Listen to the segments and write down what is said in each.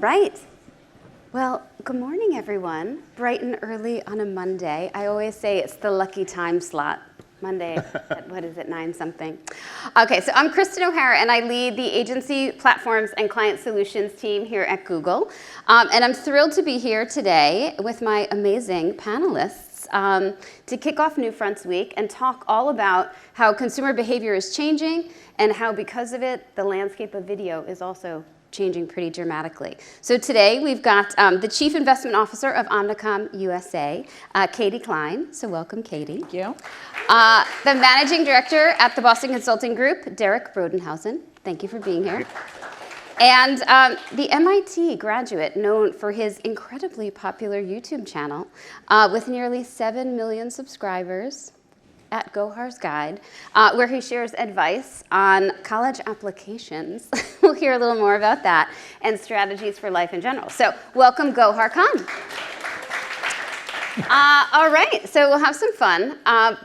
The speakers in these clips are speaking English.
right. Well, good morning, everyone. Bright and early on a Monday. I always say it's the lucky time slot. Monday at, what is it, 9 something. Okay, so I'm Kristen O'Hara, and I lead the agency platforms and client solutions team here at Google. And I'm thrilled to be here today with my amazing panelists to kick off New Fronts Week and talk all about how consumer behavior is changing and how, because of it, the landscape of video is also changing pretty dramatically. So today we've got the Chief Investment Officer of Omnicom USA, Katie Klein. So welcome, Katie. Thank you. The Managing Director at the Boston Consulting Group, Rodenhausen. Thank you for being here. And the MIT graduate known for his incredibly popular YouTube channel with nearly 7 million subscribers, at Gohar's Guide, where he shares advice on college applications. We'll hear a little more about that, and strategies for life in general. So welcome, Gohar Khan. All right, so we'll have some fun.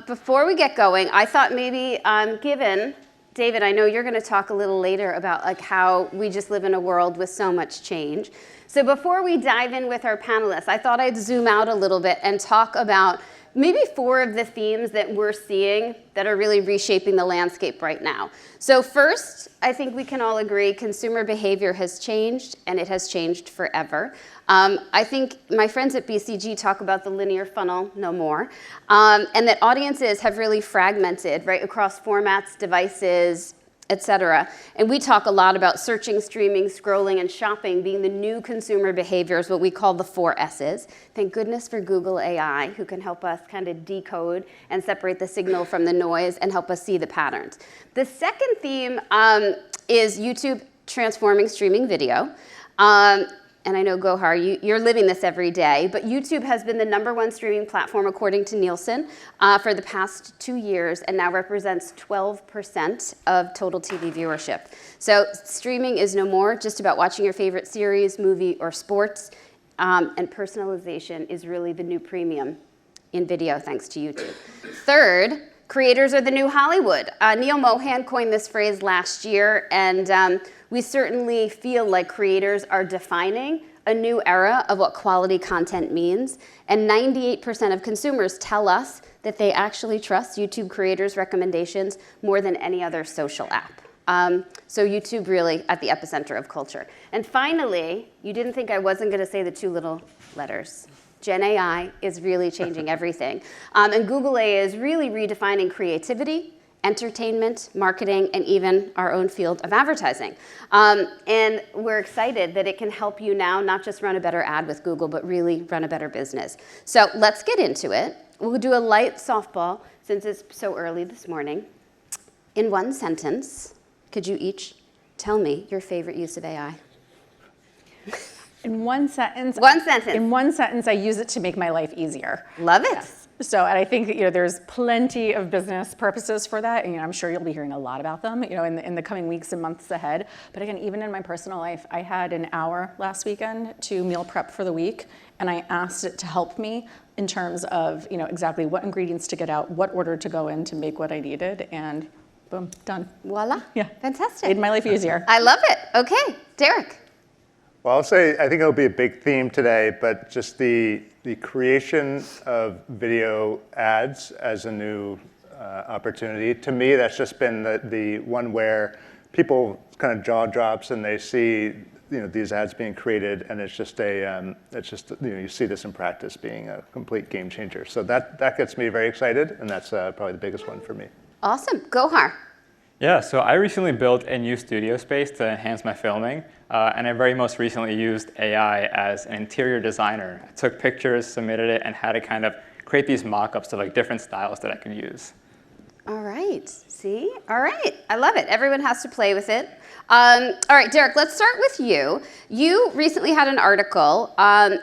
Before we get going, I thought maybe given, David, I know you're going to talk a little later about like how we just live in a world with so much change. So before we dive in with our panelists, I thought I'd zoom out a little bit and talk about maybe 4 of the themes that we're seeing that are really reshaping the landscape right now. So first, I think we can all agree consumer behavior has changed, and it has changed forever. I think my friends at BCG talk about the linear funnel no more, and that audiences have really fragmented right across formats, devices, etc. And we talk a lot about searching, streaming, scrolling, and shopping being the new consumer behaviors, what we call the 4 S's. Thank goodness for Google AI, who can help us kind of decode and separate the signal from the noise and help us see the patterns. The second theme is YouTube transforming streaming video. And I know, Gohar, you're living this every day, but YouTube has been the #1 streaming platform according to Nielsen for the past 2 years and now represents 12% of total TV viewership. So streaming is no more just about watching your favorite series, movie, or sports, and personalization is really the new premium in video thanks to YouTube. Third, creators are the new Hollywood. Neil Mohan coined this phrase last year, and we certainly feel like creators are defining a new era of what quality content means. And 98% of consumers tell us that they actually trust YouTube creators' recommendations more than any other social app. So YouTube really at the epicenter of culture. And finally, you didn't think I wasn't going to say the 2 little letters. Gen AI is really changing everything. And Google AI is really redefining creativity, entertainment, marketing, and even our own field of advertising. And we're excited that it can help you now not just run a better ad with Google, but really run a better business. So let's get into it. We'll do a light softball since it's so early this morning. In 1 sentence, could you each tell me your favorite use of AI? In 1 sentence. 1 sentence. In 1 sentence, I use it to make my life easier. Love it. Yes. So, and I think there's plenty of business purposes for that, and I'm sure you'll be hearing a lot about them, in the coming weeks and months ahead. But again, even in my personal life, I had an hour last weekend to meal prep for the week, and I asked it to help me in terms of exactly what ingredients to get out, what order to go in to make what I needed, and boom, done. Voila. Yeah. Fantastic. Made my life easier. I love it. Okay, Derek. Well, I'll say I think it'll be a big theme today, but just the creation of video ads as a new opportunity. To me, that's just been the one where people kind of jaw drops and they see these ads being created, and it's just you see this in practice being a complete game changer. So that gets me very excited, and that's probably the biggest one for me. Awesome. Gohar. Yeah, so I recently built a new studio space to enhance my filming, and I very most recently used AI as an interior designer. I took pictures, submitted it, and had to kind of create these mock-ups of like different styles that I could use. All right, see? All right, I love it. Everyone has to play with it. All right, Derek, let's start with you. You recently had an article,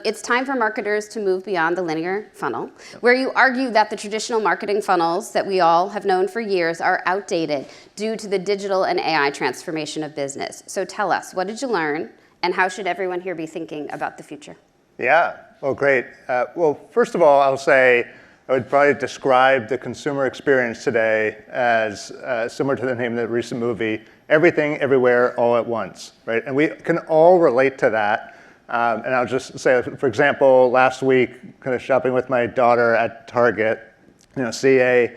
It's Time for Marketers to Move Beyond the Linear Funnel, where you argue that the traditional marketing funnels that we all have known for years are outdated due to the digital and AI transformation of business. So tell us, what did you learn, and how should everyone here be thinking about the future? Yeah, well, great. Well, first of all, I'll say I would probably describe the consumer experience today as similar to the name of the recent movie, Everything, Everywhere, All at Once, right? And we can all relate to that. And I'll just say, for example, last week, kind of shopping with my daughter at Target, see a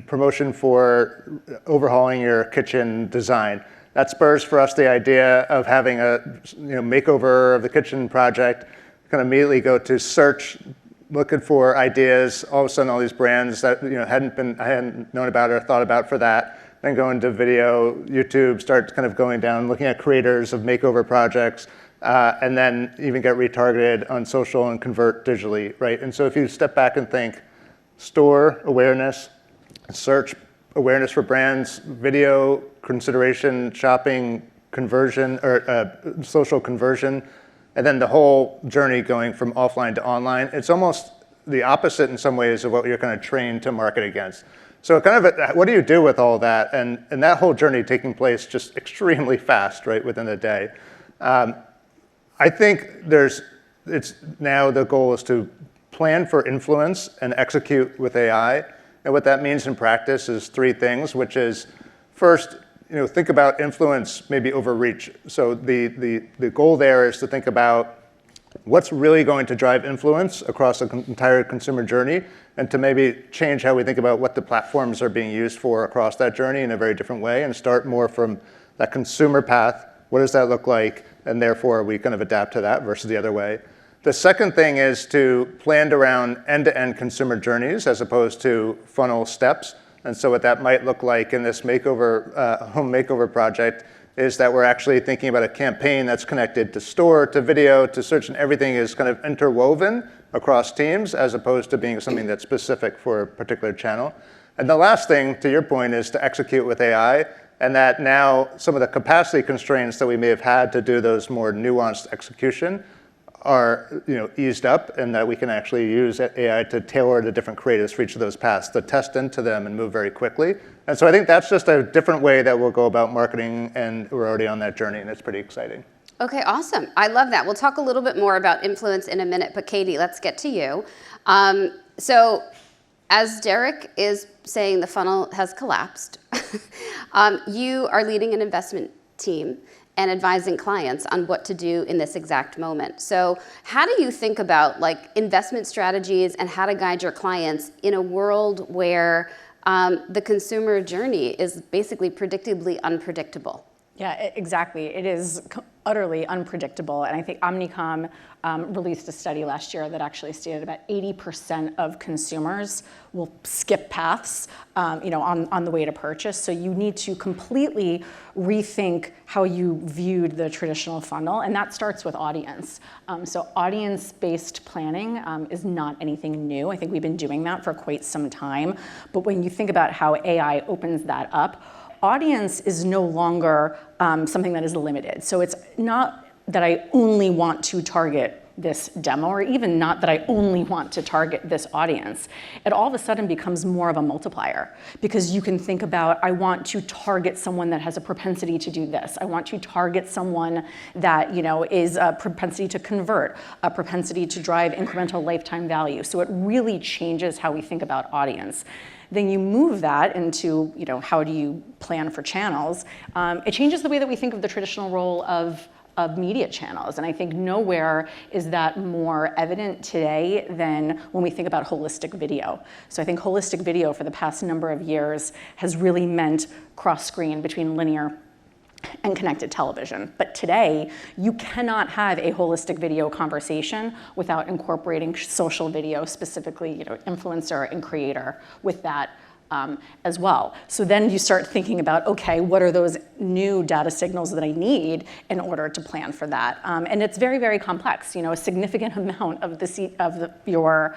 promotion for overhauling your kitchen design. That spurs for us the idea of having a makeover of the kitchen project. Kind of immediately go to search, looking for ideas. All of a sudden, all these brands that I hadn't known about or thought about for that. Then go into video, YouTube, start kind of going down, looking at creators of makeover projects, and then even get retargeted on social and convert digitally, right? And so if you step back and think store awareness, search awareness for brands, video consideration, shopping conversion, or social conversion, and then the whole journey going from offline to online, it's almost the opposite in some ways of what you're kind of trained to market against. So kind of, what do you do with all that? And that whole journey taking place just extremely fast, right, within a day. I think it's now the goal is to plan for influence and execute with AI. And what that means in practice is three things, which is first, think about influence, maybe overreach. So the goal there is to think about what's really going to drive influence across the entire consumer journey, and to maybe change how we think about what the platforms are being used for across that journey in a very different way, and start more from that consumer path. What does that look like? And therefore, we kind of adapt to that versus the other way. The second thing is to plan around end-to-end consumer journeys as opposed to funnel steps. And so what that might look like in this home makeover project is that we're actually thinking about a campaign that's connected to store, to video, to search, and everything is kind of interwoven across teams as opposed to being something that's specific for a particular channel. And the last thing, to your point, is to execute with AI, and that now some of the capacity constraints that we may have had to do those more nuanced execution are eased up, and that we can actually use AI to tailor the different creatives for each of those paths, to test into them and move very quickly. And so I think that's just a different way that we'll go about marketing, and we're already on that journey, and it's pretty exciting. Okay, awesome. I love that. We'll talk a little bit more about influence in a minute, but Katie, let's get to you. So as Derek is saying the funnel has collapsed, you are leading an investment team and advising clients on what to do in this exact moment. So how do you think about investment strategies and how to guide your clients in a world where the consumer journey is basically predictably unpredictable? Yeah, exactly. It is utterly unpredictable. And I think Omnicom released a study last year that actually stated about 80% of consumers will skip paths on the way to purchase. So you need to completely rethink how you viewed the traditional funnel. And that starts with audience. So audience-based planning is not anything new. I think we've been doing that for quite some time. But when you think about how AI opens that up, audience is no longer something that is limited. So it's not that I only want to target this demo, or even not that I only want to target this audience. It all of a sudden becomes more of a multiplier, because you can think about, I want to target someone that has a propensity to do this. I want to target someone that is a propensity to convert, a propensity to drive incremental lifetime value. So it really changes how we think about audience. Then you move that into, how do you plan for channels? It changes the way that we think of the traditional role of media channels. And I think nowhere is that more evident today than when we think about holistic video. So I think holistic video for the past number of years has really meant cross-screen between linear and connected television. But today, you cannot have a holistic video conversation without incorporating social video, specifically, influencer and creator with that as well. So then you start thinking about, okay, what are those new data signals that I need in order to plan for that? And it's very, very complex. A significant amount of your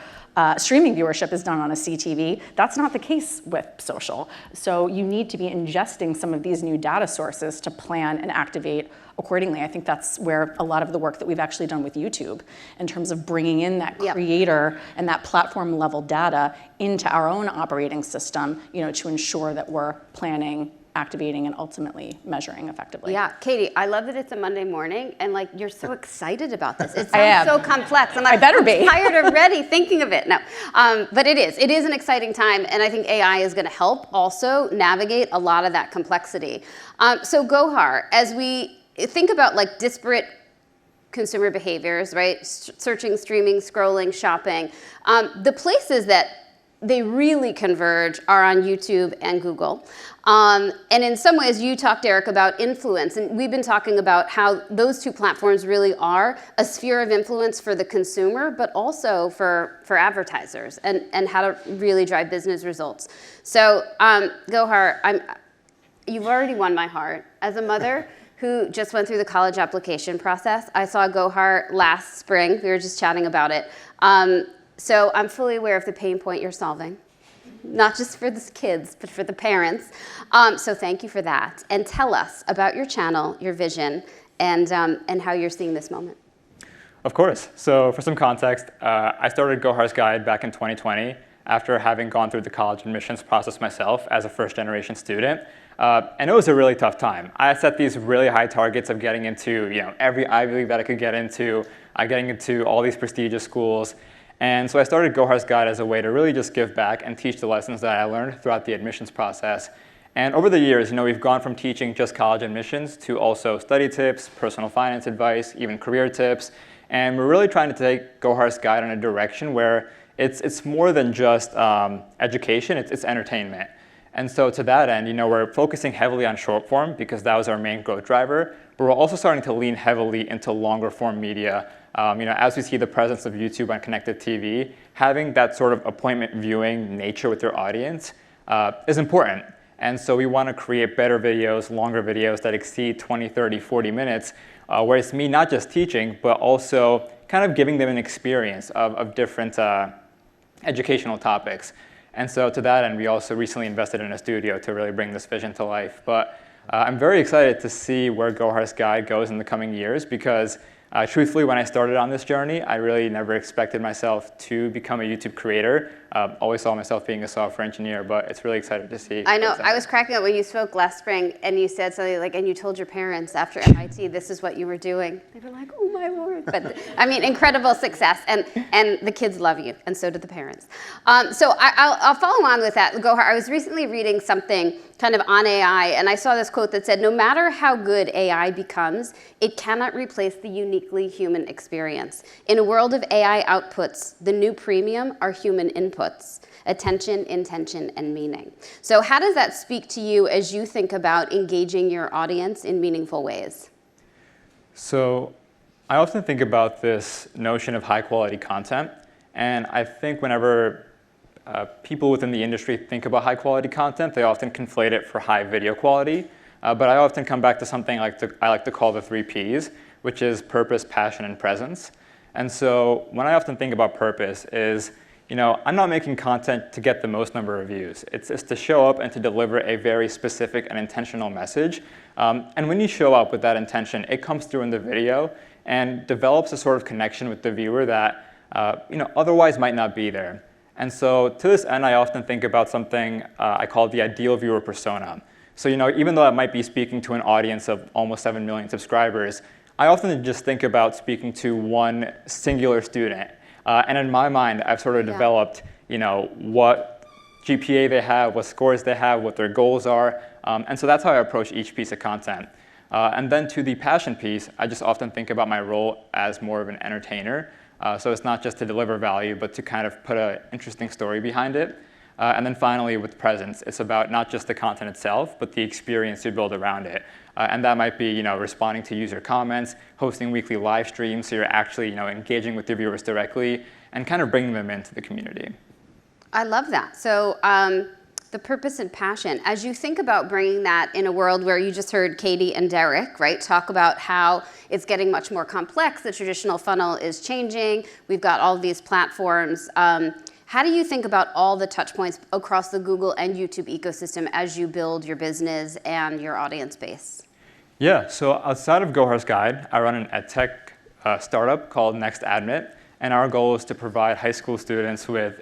streaming viewership is done on a CTV. That's not the case with social. So you need to be ingesting some of these new data sources to plan and activate accordingly. I think that's where a lot of the work that we've actually done with YouTube in terms of bringing in that creator and that platform level data into our own operating system, to ensure that we're planning, activating, and ultimately measuring effectively. Yeah, Katie, I love that it's a Monday morning and you're so excited about this. It sounds so complex. I'm I better be. I'm tired already thinking of it. No, but it is an exciting time, and I think AI is going to help also navigate a lot of that complexity. So Gohar, as we think about disparate consumer behaviors, right? Searching, streaming, scrolling, shopping. The places that they really converge are on YouTube and Google. And in some ways, you talked, Eric, about influence. And we've been talking about how those two platforms really are a sphere of influence for the consumer, but also for advertisers and how to really drive business results. So Gohar, you've already won my heart. As a mother who just went through the college application process, I saw Gohar last spring. We were just chatting about it. So I'm fully aware of the pain point you're solving, not just for the kids, but for the parents. So thank you for that. And tell us about your channel, your vision, and how you're seeing this moment. Of course. So for some context, I started Gohar's Guide back in 2020 after having gone through the college admissions process myself as a first-generation student. And it was a really tough time. I set these really high targets of getting into every Ivy League that I could get into, getting into all these prestigious schools. And so I started Gohar's Guide as a way to really just give back and teach the lessons that I learned throughout the admissions process. And over the years, we've gone from teaching just college admissions to also study tips, personal finance advice, even career tips. And we're really trying to take Gohar's Guide in a direction where it's more than just education, it's entertainment. And so to that end, we're focusing heavily on short form because that was our main growth driver, but we're also starting to lean heavily into longer form media. As we see the presence of YouTube on connected TV, having that sort of appointment viewing nature with your audience is important. And so we want to create better videos, longer videos that exceed 20, 30, 40 minutes, where it's me not just teaching, but also kind of giving them an experience of different educational topics. And so to that end, we also recently invested in a studio to really bring this vision to life. But I'm very excited to see where Gohar's Guide goes in the coming years because truthfully, when I started on this journey, I really never expected myself to become a YouTube creator. Always saw myself being a software engineer, but it's really exciting to see. I know. I was cracking up when you spoke last spring and you said something like, and you told your parents after MIT, this is what you were doing. They were like, oh my Lord. But I mean, incredible success. And the kids love you, and so do the parents. So I'll follow on with that. Gohar, I was recently reading something kind of on AI, and I saw this quote that said, no matter how good AI becomes, it cannot replace the uniquely human experience. In a world of AI outputs, the new premium are human inputs, attention, intention, and meaning. So how does that speak to you as you think about engaging your audience in meaningful ways? So I often think about this notion of high quality content, and I think whenever people within the industry think about high quality content, they often conflate it for high video quality. But I often come back to something I like to call the 3 Ps, which is purpose, passion, and presence. And so when I often think about purpose is, I'm not making content to get the most number of views. It's to show up and to deliver a very specific and intentional message. And when you show up with that intention, it comes through in the video and develops a sort of connection with the viewer that otherwise might not be there. And so to this end, I often think about something I call the ideal viewer persona. So even though I might be speaking to an audience of almost 7 million subscribers, I often just think about speaking to one singular student. And in my mind, I've sort of developed what GPA they have, what scores they have, what their goals are. And so that's how I approach each piece of content. And then to the passion piece, I just often think about my role as more of an entertainer. So it's not just to deliver value, but to kind of put an interesting story behind it. And then finally, with presence, it's about not just the content itself, but the experience you build around it. And that might be, responding to user comments, hosting weekly live streams, so you're actually, engaging with your viewers directly, and kind of bringing them into the community. I love that. So the purpose and passion, as you think about bringing that in a world where you just heard Katie and Derek, right, talk about how it's getting much more complex, the traditional funnel is changing, we've got all these platforms. How do you think about all the touch points across the Google and YouTube ecosystem as you build your business and your audience base? Yeah, so outside of Gohar's Guide, I run an edtech startup called Next Admit, and our goal is to provide high school students with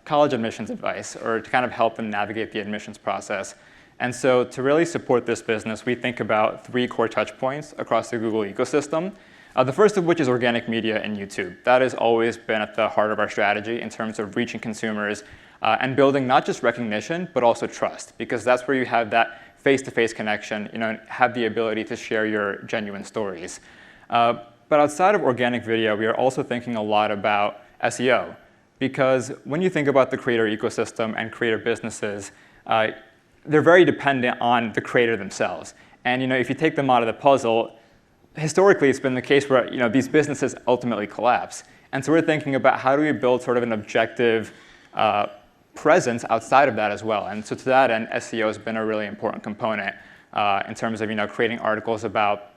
college admissions advice, or to kind of help them navigate the admissions process. And so to really support this business, we think about 3 core touch points across the Google ecosystem. The first of which is organic media and YouTube. That has always been at the heart of our strategy in terms of reaching consumers and building not just recognition, but also trust, because that's where you have that face-to-face connection, and have the ability to share your genuine stories. But But outside of organic video, we are also thinking a lot about SEO. Because when you think about the creator ecosystem and creator businesses, they're very dependent on the creator themselves. And if you take them out of the puzzle, historically it's been the case where these businesses ultimately collapse. And so we're thinking about how do we build sort of an objective presence outside of that as well. And so to that end, SEO has been a really important component in terms of creating articles about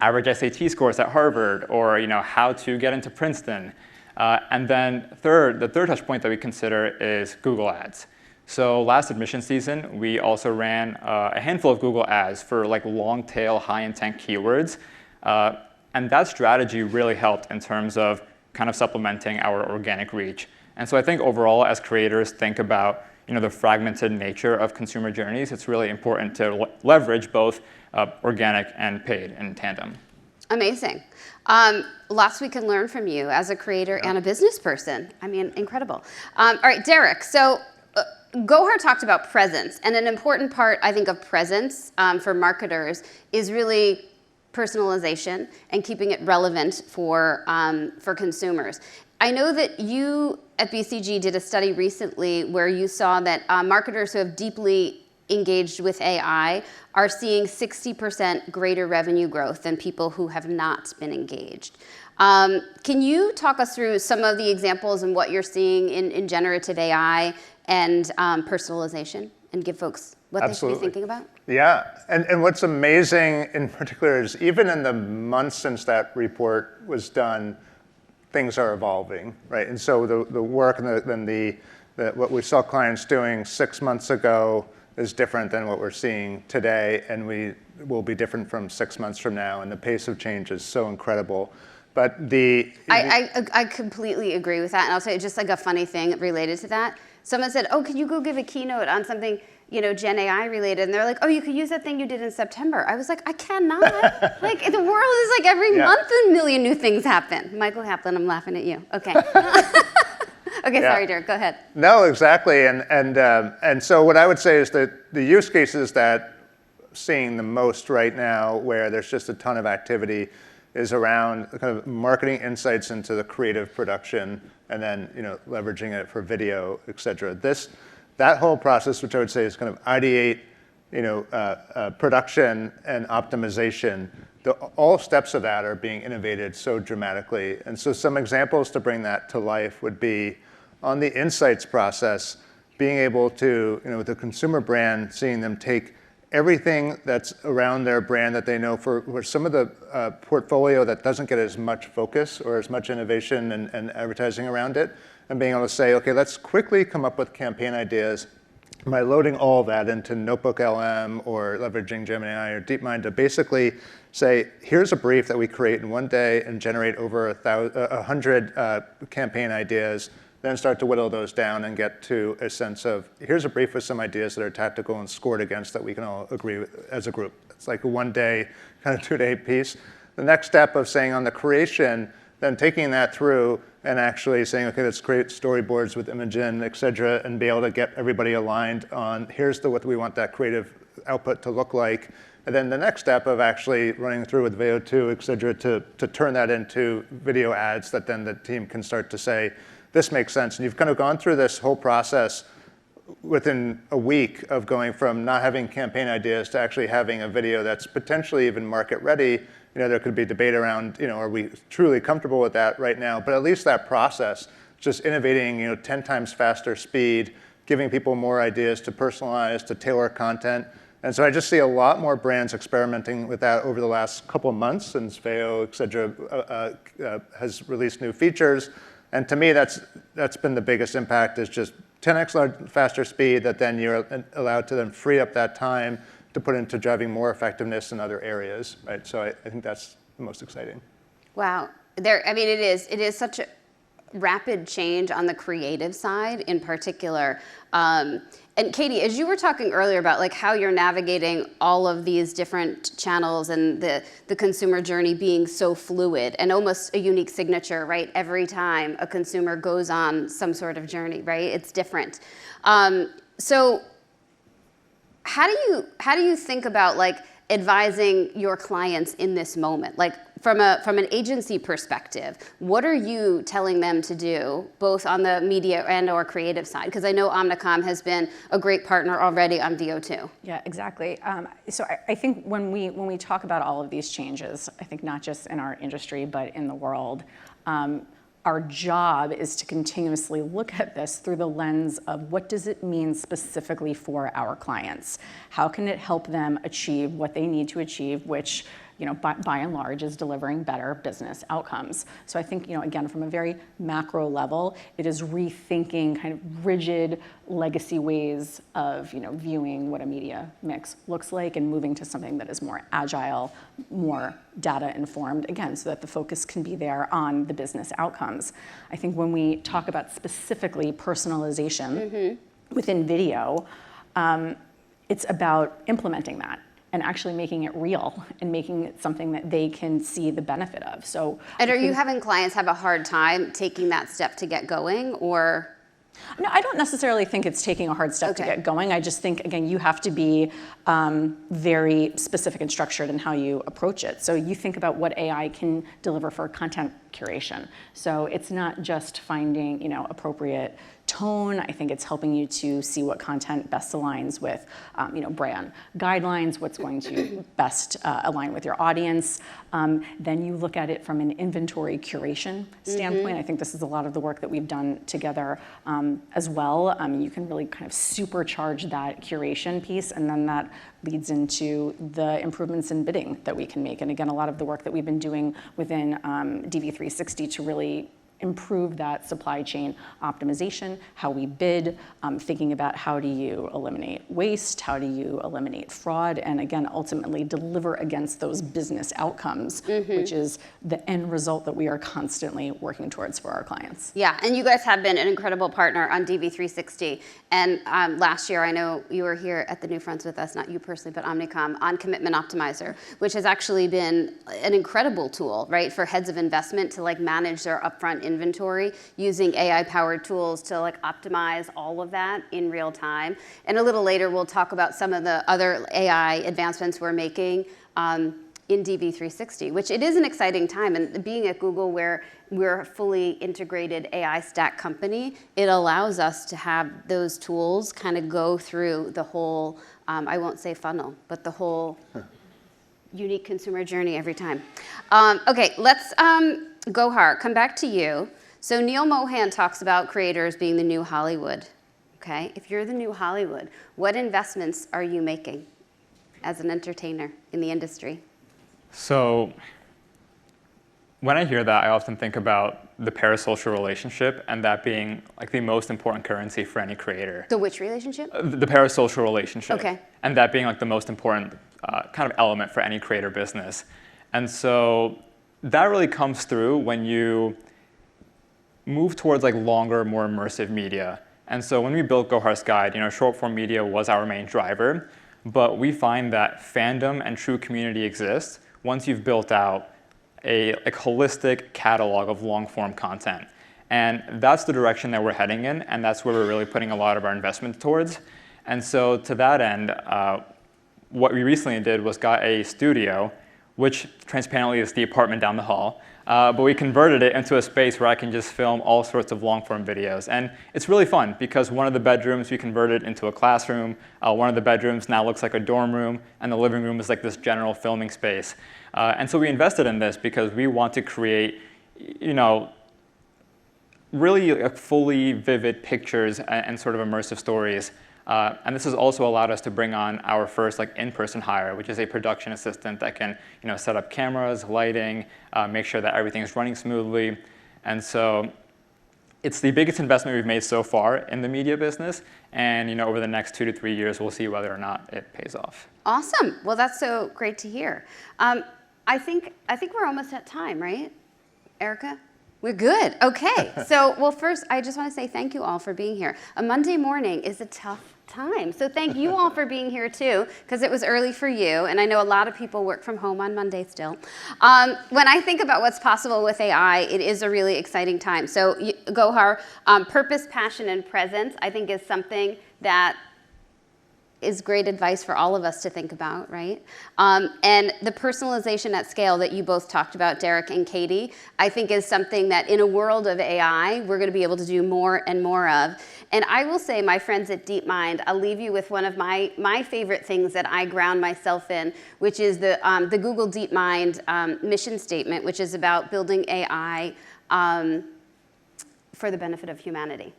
average SAT scores at Harvard, or how to get into Princeton. And then the third touch point that we consider is Google Ads. So last admission season, we also ran a handful of Google Ads for long tail, high intent keywords. And that strategy really helped in terms of kind of supplementing our organic reach. And so I think overall, as creators think about the fragmented nature of consumer journeys, it's really important to leverage both organic and paid in tandem. Amazing. Lots we can learn from you as a creator and a business person. I mean, incredible. All right, Derek, so Gohar talked about presence, and an important part, I think, of presence for marketers is really personalization and keeping it relevant for consumers. I know that you at BCG did a study recently where you saw that marketers who have deeply engaged with AI are seeing 60% greater revenue growth than people who have not been engaged. Can you talk us through some of the examples and what you're seeing in generative AI and personalization, and give folks what Absolutely. they should be thinking about? Yeah, and what's amazing in particular is even in the months since that report was done, things are evolving, right? And so the work and what we saw clients doing 6 months ago is different than what we're seeing today, and we will be different from 6 months from now, and the pace of change is so incredible. But I completely agree with that, and I'll tell you just a funny thing related to that. Someone said, "Oh, could you go give a keynote on something Gen AI related?" And they're like, "Oh, you could use that thing you did in September." I was like, "I cannot." The world is every month a million new things happen. Michael Kaplan, I'm laughing at you. Okay. Okay, sorry, Derek, go ahead. No, exactly, and so what I would say is that the use cases that seeing the most right now, where there's just a ton of activity, is around kind of marketing insights into the creative production, and then leveraging it for video, et cetera. That whole process, which I would say is kind of ideate, production and optimization, all steps of that are being innovated so dramatically. And so some examples to bring that to life would be on the insights process, being able to, with a consumer brand, seeing them take everything that's around their brand that they know for some of the portfolio that doesn't get as much focus or as much innovation and advertising around it, and being able to say, okay, let's quickly come up with campaign ideas by loading all of that into Notebook LM or leveraging Gemini or DeepMind to basically say, here's a brief that we create in one day and generate over 100 campaign ideas, then start to whittle those down and get to a sense of, here's a brief with some ideas that are tactical and scored against that we can all agree with as a group. It's like a 1 day, kind of 2 day piece. The next step of saying on the creation, then taking that through and actually saying, okay, let's create storyboards with Imogen, et cetera, and be able to get everybody aligned on here's what we want that creative output to look like. And then the next step of actually running through with Veo 2, et cetera, to turn that into video ads that then the team can start to say, this makes sense. And you've kind of gone through this whole process within a week of going from not having campaign ideas to actually having a video that's potentially even market ready. There could be debate around, are we truly comfortable with that right now? But at least that process, just innovating, 10 times faster speed, giving people more ideas to personalize, to tailor content. And so I just see a lot more brands experimenting with that over the last couple of months since Veo, et cetera, has released new features. And to me, that's been the biggest impact, is just 10x faster speed that then you're allowed to then free up that time to put into driving more effectiveness in other areas, right? So I think that's the most exciting. Wow. It is such a rapid change on the creative side in particular. And Katie, as you were talking earlier about how you're navigating all of these different channels and the consumer journey being so fluid and almost a unique signature, right? Every time a consumer goes on some sort of journey, right? It's different. So how do you think about advising your clients in this moment? from an agency perspective, what are you telling them to do, both on the media and or creative side? Because I know Omnicom has been a great partner already on VO2. Yeah, exactly. So I think when we talk about all of these changes, I think not just in our industry, but in the world, our job is to continuously look at this through the lens of what does it mean specifically for our clients? How can it help them achieve what they need to achieve, which by and large is delivering better business outcomes. So I think, again, from a very macro level, it is rethinking kind of rigid legacy ways of, viewing what a media mix looks like and moving to something that is more agile, more data informed, again, so that the focus can be there on the business outcomes. I think when we talk about specifically personalization within video, it's about implementing that and actually making it real and making it something that they can see the benefit of. So, and are you having clients have a hard time taking that step to get going, or? No, I don't necessarily think it's taking a hard step to get going. I just think, again, you have to be very specific and structured in how you approach it. So you think about what AI can deliver for content curation. So it's not just finding, appropriate tone. I think it's helping you to see what content best aligns with, brand guidelines, what's going to best align with your audience. Then you look at it from an inventory curation standpoint. I think this is a lot of the work that we've done together as well. You can really kind of supercharge that curation piece, and then that leads into the improvements in bidding that we can make. And again, a lot of the work that we've been doing within DV360 to really improve that supply chain optimization, how we bid, thinking about how do you eliminate waste, how do you eliminate fraud, and again, ultimately deliver against those business outcomes, which is the end result that we are constantly working towards for our clients. Yeah, and you guys have been an incredible partner on DV360. And last year, I know you were here at the New Fronts with us, not you personally, but Omnicom, on Commitment Optimizer, which has actually been an incredible tool, right, for heads of investment to manage their upfront inventory using AI-powered tools to optimize all of that in real time. And a little later, we'll talk about some of the other AI advancements we're making in DV360, which it is an exciting time. And being at Google, where we're a fully integrated AI stack company, it allows us to have those tools kind of go through the whole, I won't say funnel, but the whole unique consumer journey every time. Okay, let's, Gohar, come back to you. So Neil Mohan talks about creators being the new Hollywood. Okay, if you're the new Hollywood, what investments are you making as an entertainer in the industry? So when I hear that, I often think about the parasocial relationship and that being the most important currency for any creator. The which relationship? The parasocial relationship. Okay. And that being the most important kind of element for any creator business. And so that really comes through when you move towards longer, more immersive media. And so when we built Gohar's Guide, short form media was our main driver, but we find that fandom and true community exists once you've built out a holistic catalog of long form content. And that's the direction that we're heading in, and that's where we're really putting a lot of our investment towards. And so to that end, what we recently did was got a studio, which transparently is the apartment down the hall, but we converted it into a space where I can just film all sorts of long-form videos. And it's really fun because one of the bedrooms we converted into a classroom, one of the bedrooms now looks like a dorm room, and the living room is this general filming space. And so we invested in this because we want to create, really fully vivid pictures and sort of immersive stories. And this has also allowed us to bring on our first in-person hire, which is a production assistant that can set up cameras, lighting, make sure that everything's running smoothly. And so it's the biggest investment we've made so far in the media business. And over the next 2 to 3 years, we'll see whether or not it pays off. Awesome. Well, that's so great to hear. I think we're almost at time, right, Erica? We're good. Okay. So, well, first, I just want to say thank you all for being here. A Monday morning is a tough time. So thank you all for being here too, because it was early for you. And I know a lot of people work from home on Monday still. When I think about what's possible with AI, it is a really exciting time. So Gohar, purpose, passion, and presence, I think is something that is great advice for all of us to think about, right? And the personalization at scale that you both talked about, Derek and Katie, I think is something that in a world of AI, we're going to be able to do more and more of. And I will say, my friends at DeepMind, I'll leave you with one of my favorite things that I ground myself in, which is the Google DeepMind mission statement, which is about building AI for the benefit of humanity.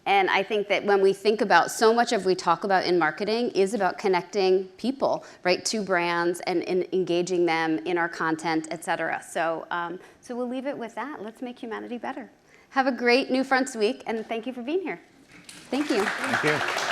And I think that when we think about, so much of we talk about in marketing is about connecting people, right, to brands and engaging them in our content, et cetera. So we'll leave it with that. Let's make humanity better. Have a great New Fronts week, and thank you for being here. Thank you. Thank you.